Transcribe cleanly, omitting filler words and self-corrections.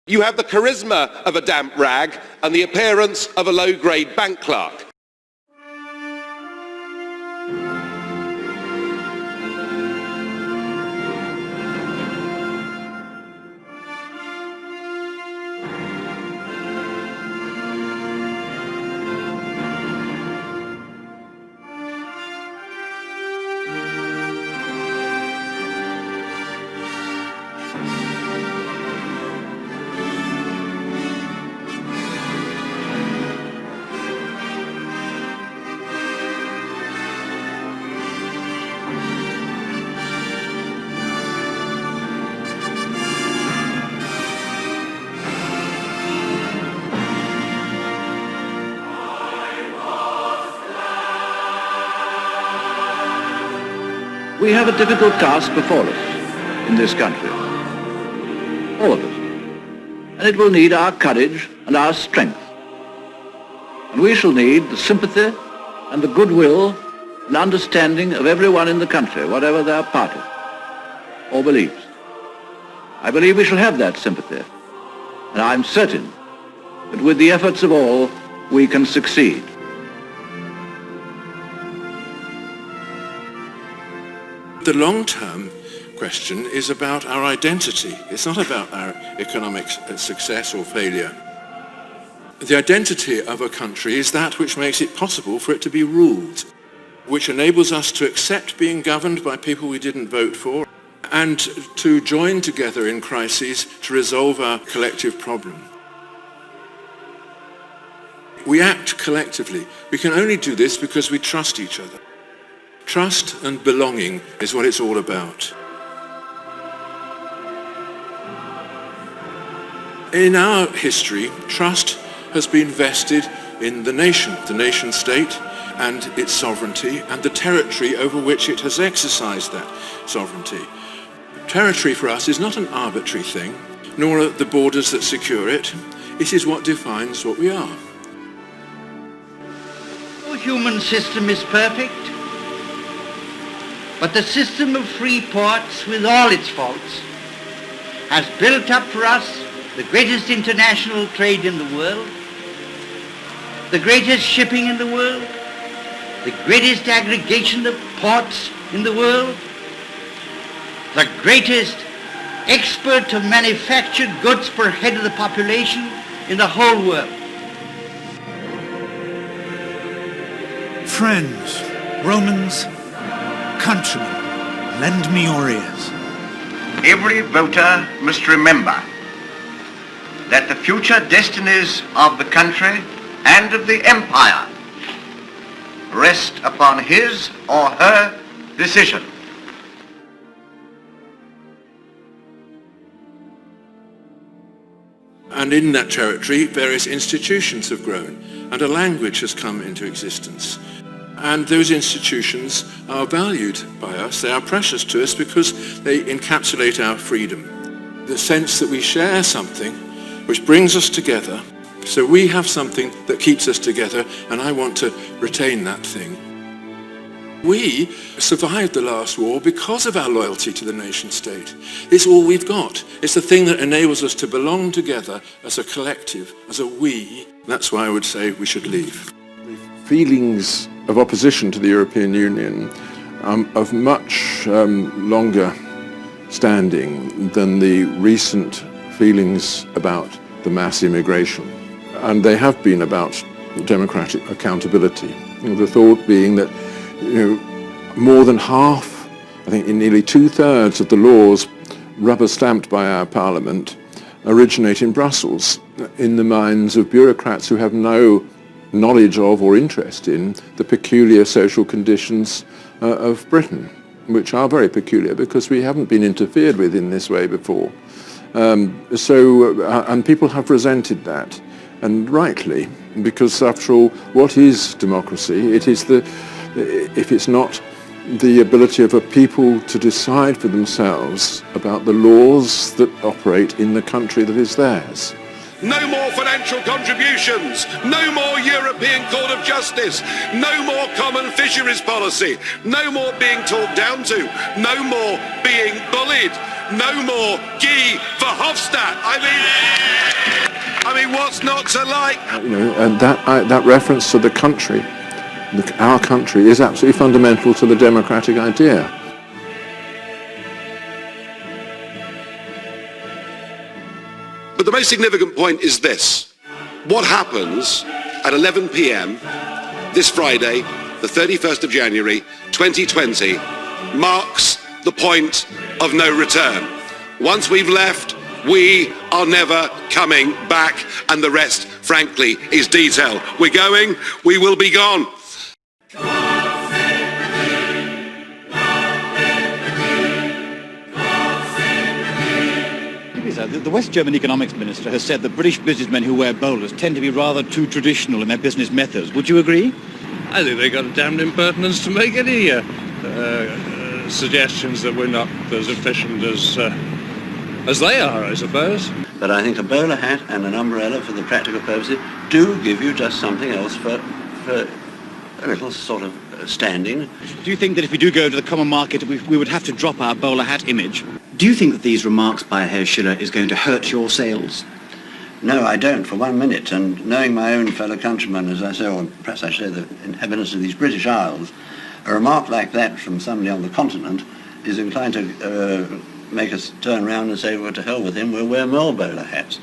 You have the charisma of a damp rag and the appearance of a low-grade bank clerk. We have a difficult task before us in this country, all of us, and it will need our courage and our strength. And we shall need the sympathy and the goodwill and understanding of everyone in the country, whatever their party or beliefs. I believe we shall have that sympathy, and I'm certain that with the efforts of all, we can succeed. The long-term question is about our identity. It's not about our economic success or failure. The identity of a country is that which makes it possible for it to be ruled, which enables us to accept being governed by people we didn't vote for, and to join together in crises to resolve our collective problem. We act collectively. We can only do this because we trust each other. Trust and belonging is what it's all about. In our history, trust has been vested in the nation state, and its sovereignty, and the territory over which it has exercised that sovereignty. Territory for us is not an arbitrary thing, nor are the borders that secure it. It is what defines what we are. No human system is perfect. But the system of free ports, with all its faults, has built up for us the greatest international trade in the world, the greatest shipping in the world, the greatest aggregation of ports in the world, the greatest export of manufactured goods per head of the population in the whole world. Friends, Romans, countrymen, lend me your ears. Every voter must remember that the future destinies of the country and of the empire rest upon his or her decision. And in that territory, various institutions have grown, and a language has come into existence. And those institutions are valued by us. They are precious to us because they encapsulate our freedom. The sense that we share something which brings us together. So we have something that keeps us together, and I want to retain that thing. We survived the last war because of our loyalty to the nation state. It's all we've got. It's the thing that enables us to belong together as a collective, as a we. That's why I would say we should leave. Feelings of opposition to the European Union of much longer standing than the recent feelings about the mass immigration. And they have been about democratic accountability. The thought being that more than half, I think in nearly 2/3 of the laws rubber-stamped by our Parliament originate in Brussels, in the minds of bureaucrats who have no knowledge of or interest in the peculiar social conditions of Britain, which are very peculiar because we haven't been interfered with in this way before. And people have resented that, and rightly, because after all, what is democracy? It is if it's not the ability of a people to decide for themselves about the laws that operate in the country that is theirs. No more financial contributions, no more European Court of Justice, no more common fisheries policy, no more being talked down to, no more being bullied, no more Guy Verhofstadt. I mean... say what's not to like. And that reference to the country, our country, is absolutely fundamental to the democratic idea. But the most significant point is this. What happens at 11 p.m. this Friday, the 31st of January, 2020, marks the point of no return. Once we've left, we are never coming back, and the rest, frankly, is detail. We're going, we will be gone. The West German economics minister has said that British businessmen who wear bowlers tend to be rather too traditional in their business methods. Would you agree? I think they got a damned impertinence to make any suggestions that we're not as efficient as they are, I suppose. But I think a bowler hat and an umbrella, for the practical purposes, do give you just something else for a little sort of standing. Do you think that if we do go to the common market, we would have to drop our bowler hat image? Do you think that these remarks by Herr Schiller is going to hurt your sales? No, I don't, for 1 minute. And knowing my own fellow countrymen, as I say, or perhaps I say the inhabitants of these British Isles, a remark like that from somebody on the continent is inclined to make us turn around and say, well, to hell with him, we'll wear more bowler hats.